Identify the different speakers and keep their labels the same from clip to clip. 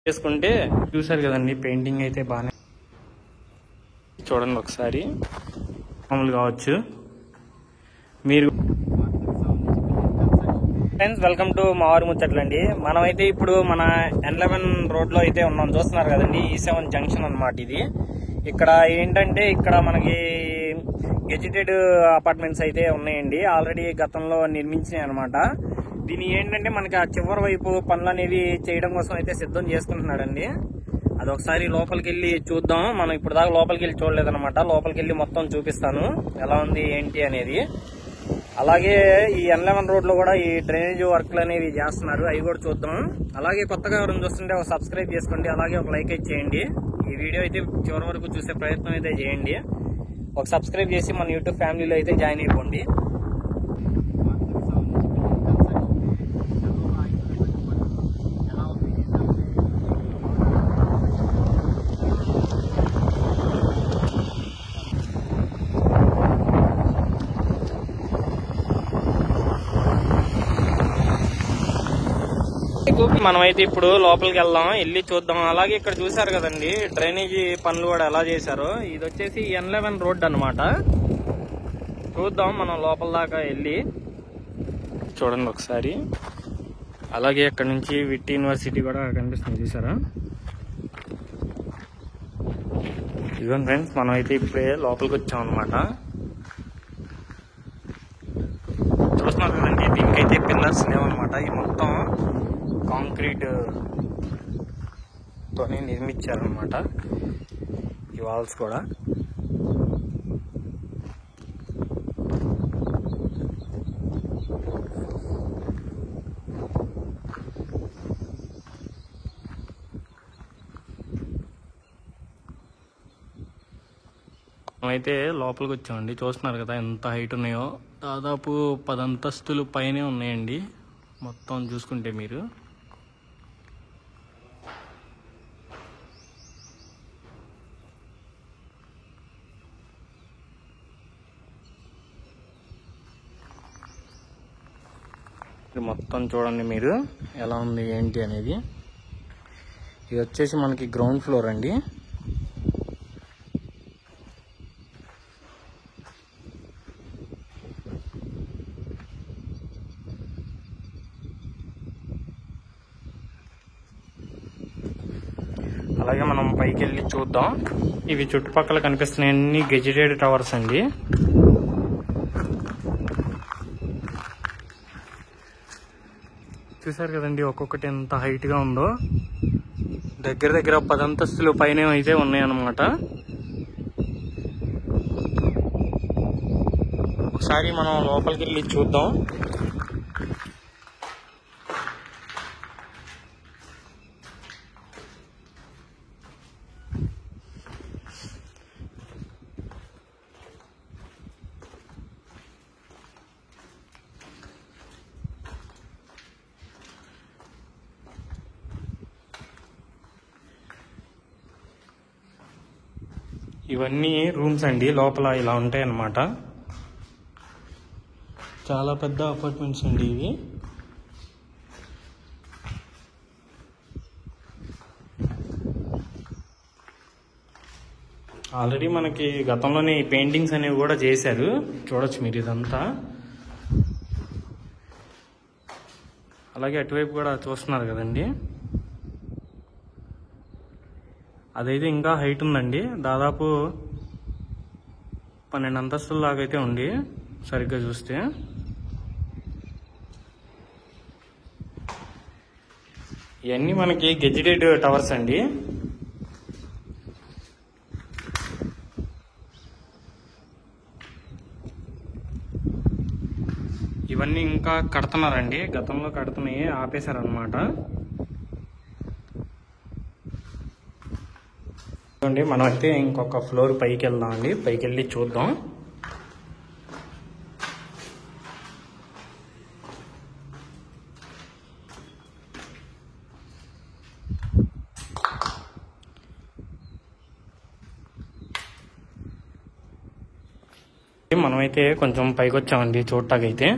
Speaker 1: చేసుకుంటే చూసారు కదండి. పెయింటింగ్ అయితే బాగానే చూడండి ఒకసారి. మామూలు కావచ్చు మీరు. ఫ్రెండ్స్, వెల్కమ్ టు మా వారి ముచ్చట్లండి. మనమైతే ఇప్పుడు మన N11 రోడ్ లో అయితే ఉన్నాం. చూస్తున్నారు కదండి, E7 జంక్షన్ అన్నమాట ఇది. ఇక్కడ ఏంటంటే ఇక్కడ మనకి గెజిటెడ్ అపార్ట్మెంట్స్ అయితే ఉన్నాయండి. ఆల్రెడీ గతంలో నిర్మించినాయి అనమాట. దీని ఏంటంటే మనకి ఆ చివరి వైపు పనులు అనేవి చేయడం కోసం అయితే సిద్ధం చేసుకుంటున్నాడండి. అదొకసారి లోపలికి వెళ్ళి చూద్దాం. మనం ఇప్పుడు దాకా లోపలికి వెళ్ళి చూడలేదన్నమాట. లోపలికి వెళ్ళి మొత్తం చూపిస్తాను ఎలా ఉంది ఏంటి అనేది. అలాగే ఈ N11 రోడ్ లో కూడా ఈ డ్రైనేజ్ వర్క్లు అనేవి చేస్తున్నారు, అవి కూడా చూద్దాం. అలాగే కొత్తగా ఎవరైనా చూస్తుంటే ఒక సబ్స్క్రైబ్ చేసుకోండి, అలాగే ఒక లైక్ అయితే చేయండి. ఈ వీడియో అయితే చివరి వరకు చూసే ప్రయత్నం అయితే చేయండి. ఒక సబ్స్క్రైబ్ చేసి మన యూట్యూబ్ ఫ్యామిలీలో అయితే జాయిన్ అయిపోండి. మనమైతే ఇప్పుడు లోపలికి వెళ్దాం, వెళ్ళి చూద్దాం. అలాగే ఇక్కడ చూసారు కదండి డ్రైనేజీ పనులు కూడా ఎలా చేశారో. ఇది వచ్చేసి N11 రోడ్ అన్నమాట. చూద్దాం మనం లోపల దాకా వెళ్ళి చూడండి ఒకసారి. అలాగే అక్కడ నుంచి విట్ యూనివర్సిటీ కూడా కనిపిస్తుంది, చూసారా. ఇదిగోండి ఫ్రెండ్స్, మనం అయితే ఇప్పుడే లోపలికి వచ్చాం అనమాట. చూస్తున్నారు కదండి, దీనికైతే పిల్లర్స్ లేవన్నమాట. ఈ మొత్తం కాంక్రీట్ తోనే నిర్మించారనమాట ఈ వాల్స్ కూడా. అయితే లోపలికి వచ్చామండి. చూస్తున్నారు కదా ఎంత హైట్ ఉన్నాయో. దాదాపు 10 అంతస్తులు పైనే ఉన్నాయండి మొత్తం చూసుకుంటే మీరు. మొత్తం చూడండి మీరు ఎలా ఉంది ఏంటి అనేది. ఇది వచ్చేసి మనకి గ్రౌండ్ ఫ్లోర్ అండి. అలాగే మనం పైకి వెళ్ళి చూద్దాం. ఇవి చుట్టుపక్కల కనిపిస్తున్నాయి అన్ని గెజిటెడ్ టవర్స్ అండి. చూసారు కదండి ఒక్కొక్కటి ఎంత హైట్ గా ఉందో. దగ్గర దగ్గర 10 అంతస్తులు పైన అయితే ఉన్నాయన్నమాట. ఒకసారి మనం లోపలికి వెళ్ళి చూద్దాం. ఇవన్నీ రూమ్స్ అండి, లోపల ఇలా ఉంటాయి అన్నమాట. చాలా పెద్ద అపార్ట్మెంట్స్ అండి ఇవి. ఆల్రెడీ మనకి గతంలోనే ఈ పెయింటింగ్స్ అనేవి కూడా చేశారు, చూడొచ్చు మీరు ఇదంతా. అలాగే అటువైపు కూడా చూస్తున్నారు కదండి, అదైతే ఇంకా హైట్ ఉందండి. దాదాపు 12 అంతస్తుల దాకా అయితే ఉంది సరిగ్గా చూస్తే. ఇవన్నీ మనకి గెజిటెడ్ టవర్స్ అండి. ఇవన్నీ ఇంకా కడుతున్నారండి, గతంలో కడుతున్నాయి ఆపేశారనమాట. చూడండి మనం అయితే ఇంకొక ఫ్లోర్ పైకి వెళ్దాం అండి. పైకి వెళ్ళి చూద్దాం. మనమైతే కొంచెం పైకి వచ్చామండి చూడటాకైతే.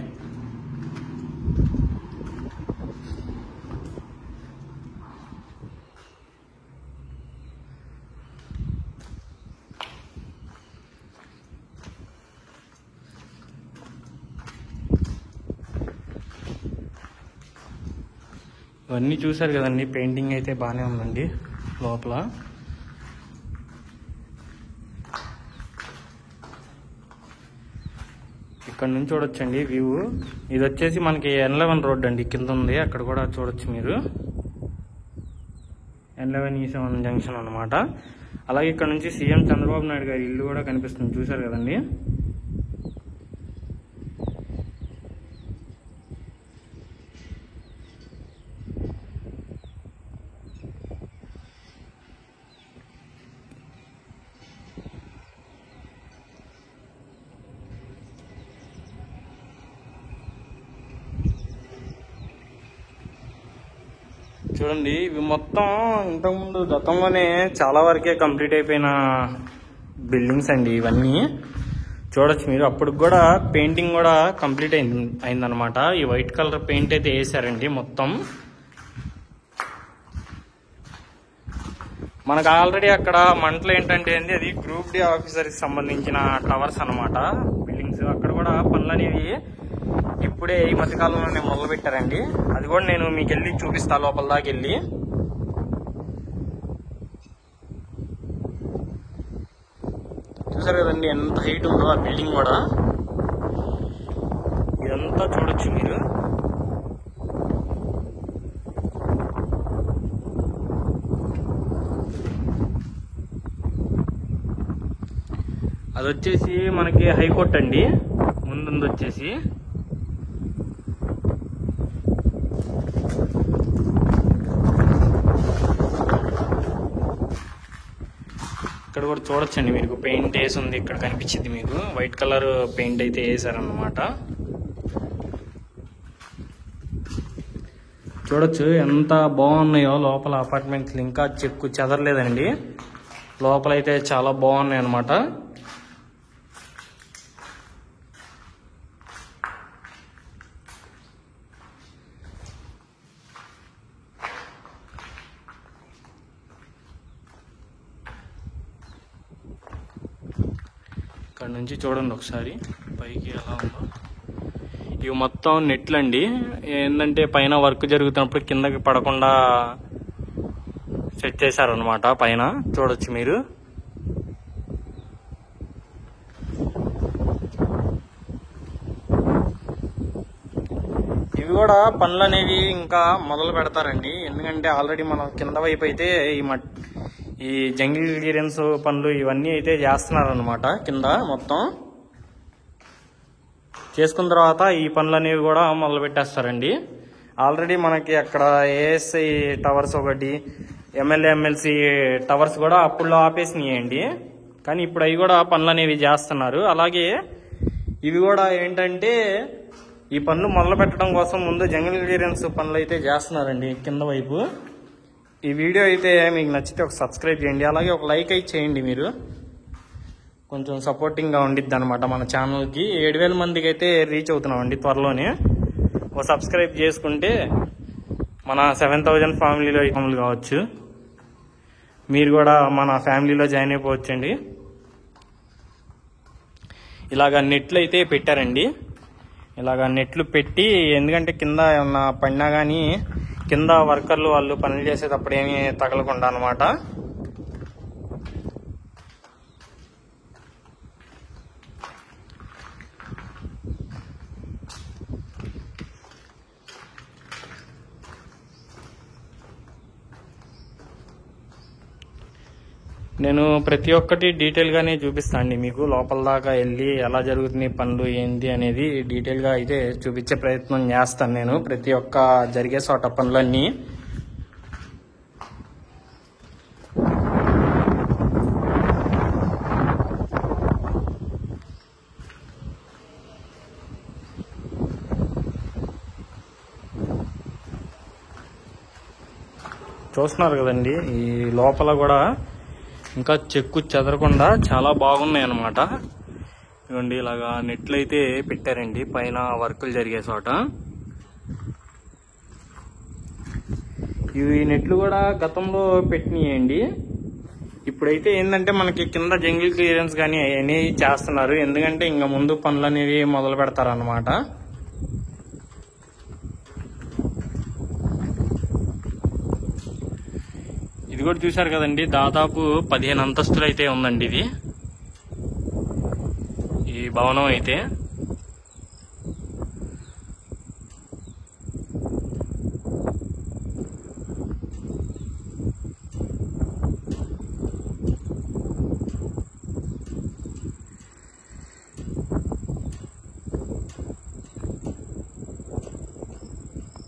Speaker 1: ఇవన్నీ చూసారు కదండి, పెయింటింగ్ అయితే బాగానే ఉందండి లోపల. ఇక్కడ నుంచి చూడొచ్చండి వ్యూ. ఇది వచ్చేసి మనకి N11 రోడ్ అండి, కింద ఉంది, అక్కడ కూడా చూడొచ్చు మీరు. N11 E7 జంక్షన్ అన్నమాట. అలాగే ఇక్కడ నుంచి సీఎం చంద్రబాబు నాయుడు గారి ఇల్లు కూడా కనిపిస్తుంది, చూసారు కదండి. చూడండి, ఇవి మొత్తం ఇంతకుముందు గతంలోనే చాలా వరకే కంప్లీట్ అయిపోయిన బిల్డింగ్స్ అండి ఇవన్నీ. చూడొచ్చు మీరు. అప్పటికి కూడా పెయింటింగ్ కూడా కంప్లీట్ అయిందనమాట. ఈ వైట్ కలర్ పెయింట్ అయితే వేసారండి మొత్తం. మనకు ఆల్రెడీ అక్కడ మంటలు ఏంటంటే అండి, అది గ్రూప్ డి ఆఫీసర్కి సంబంధించిన టవర్స్ అనమాట బిల్డింగ్స్. అక్కడ కూడా పనులు అనేవి ఇప్పుడే ఈ మధ్య కాలంలోనే మొదలు పెట్టారండి. అది కూడా నేను మీకు వెళ్ళి చూపిస్తా, లోపల దాకా వెళ్ళి. చూసారు కదండి ఎంత హైట్ ఉందో ఆ బిల్డింగ్ కూడా. ఇదంతా చూడొచ్చు మీరు. అది వచ్చేసి మనకి హైకోర్టు అండి, ముందు వచ్చేసి. ఇక్కడ కూడా చూడొచ్చండి మీకు, పెయింట్ వేసి ఉంది, ఇక్కడ కనిపించింది మీకు. వైట్ కలర్ పెయింట్ అయితే వేసారన్నమాట. చూడొచ్చు ఎంత బాగున్నాయో లోపల అపార్ట్మెంట్లు. ఇంకా చెక్కు చెదరలేదండి, లోపలైతే చాలా బాగున్నాయి అన్నమాట. ఇక్కడ నుంచి చూడండి ఒకసారి పైకి ఎలా ఉందో. ఇవి మొత్తం నెట్లు అండి. ఏంటంటే పైన వర్క్ జరుగుతున్నప్పుడు కిందకి పడకుండా సెట్ చేశారనమాట పైన. చూడొచ్చు మీరు. ఇవి కూడా పనులు అనేవి ఇంకా మొదలు పెడతారండి. ఎందుకంటే ఆల్రెడీ మనం కింద వైపు అయితే ఈ జంగిల్ క్లియరెన్స్ పనులు ఇవన్నీ అయితే చేస్తున్నారనమాట. కింద మొత్తం చేసుకున్న తర్వాత ఈ పనులు అనేవి కూడా మొదలు పెట్టేస్తారండి. ఆల్రెడీ మనకి అక్కడ ఏఎస్ఐ టవర్స్ ఒకటి, ఎమ్మెల్యే ఎమ్మెల్సీ టవర్స్ కూడా అప్పుడు ఆపేసినాయండి. కానీ ఇప్పుడు అవి కూడా పనులు అనేవి చేస్తున్నారు. అలాగే ఇవి కూడా ఏంటంటే ఈ పనులు మొదలు పెట్టడం కోసం ముందు జంగిల్ క్లియరెన్స్ పనులు అయితే చేస్తున్నారండి కింద వైపు. ఈ వీడియో అయితే మీకు నచ్చితే ఒక సబ్స్క్రైబ్ చేయండి, అలాగే ఒక లైక్ అయితే చేయండి. మీరు కొంచెం సపోర్టింగ్గా ఉండిద్ది అనమాట మన ఛానల్కి. 7,000 మందికి అయితే రీచ్ అవుతున్నామండి త్వరలోనే. ఒక సబ్స్క్రైబ్ చేసుకుంటే మన 7,000 ఫ్యామిలీలో కావచ్చు. మీరు కూడా మన ఫ్యామిలీలో జాయిన్ అయిపోవచ్చండి. ఇలాగ నెట్లు అయితే పెట్టారండి. ఇలాగ నెట్లు పెట్టి, ఎందుకంటే కింద ఏమన్నా పడినా కానీ కింద వర్కర్లు వాళ్ళు పనులు చేసేటప్పుడు ఏమీ తగలకుండా అనమాట. నేను ప్రతి ఒక్కటి డీటెయిల్గానే చూపిస్తాను మీకు. లోపల దాకా వెళ్ళి ఎలా జరుగుతుంది పనులు ఏంటి అనేది డీటెయిల్గా అయితే చూపించే ప్రయత్నం చేస్తాను నేను. ప్రతి ఒక్క జరిగే చోట పనులన్నీ. చూస్తున్నారు కదండి, ఈ లోపల కూడా ఇంకా చెక్కు చెదరకుండా చాలా బాగున్నాయి అన్నమాట. ఇవ్వండి, ఇలాగా నెట్లు అయితే పెట్టారండి పైన వర్కులు జరిగే చోట. ఇవి నెట్లు కూడా గతంలో పెట్టినాయండి. ఇప్పుడైతే ఏంటంటే మనకి కింద జంగిల్ క్లియరెన్స్ కానీ అవన్నీ చేస్తున్నారు. ఎందుకంటే ఇంకా ముందు పనులు అనేవి మొదలు పెడతారన్నమాట. ఇది కూడా చూశారు కదండి, దాదాపు 15 అంతస్తులు అయితే ఉందండి ఇది ఈ భవనం అయితే.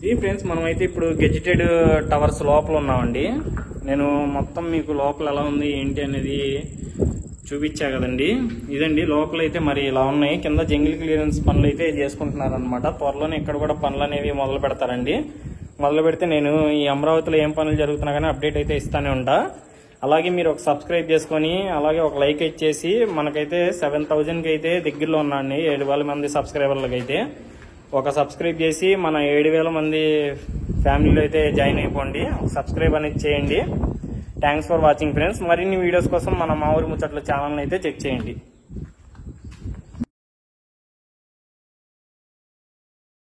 Speaker 1: ఇది ఫ్రెండ్స్, మనమైతే ఇప్పుడు గెజిటెడ్ టవర్స్ లోపల ఉన్నామండి. నేను మొత్తం మీకు లోపల ఎలా ఉంది ఏంటి అనేది చూపించా కదండి. ఇదండి లోపల అయితే మరి ఇలా ఉన్నాయి. కింద జంగిల్ క్లియరెన్స్ పనులు అయితే చేసుకుంటున్నారు అనమాట. త్వరలోనే ఇక్కడ కూడా పనులు అనేవి మొదలు పెడతారండి. మొదలు పెడితే నేను ఈ అమరావతిలో ఏం పనులు జరుగుతున్నా కానీ అప్డేట్ అయితే ఇస్తానే ఉంటా. అలాగే మీరు ఒక సబ్స్క్రైబ్ చేసుకొని అలాగే ఒక లైక్ ఇచ్చేసి, మనకైతే 7,000కి అయితే దగ్గరలో ఉన్నాండి 7,000 మంది సబ్స్క్రైబర్లకి అయితే. ఒక సబ్స్క్రైబ్ చేసి మన 7,000 మంది ఫ్యామిలీలో అయితే జాయిన్ అయిపోండి. ఒక సబ్స్క్రైబ్ అనేది చేయండి. Thanks for watching friends. మరిన్ని వీడియోస్ కోసం మన మా ఊరి ముచ్చట్ల ఛానల్ అయితే చెక్ చేయండి.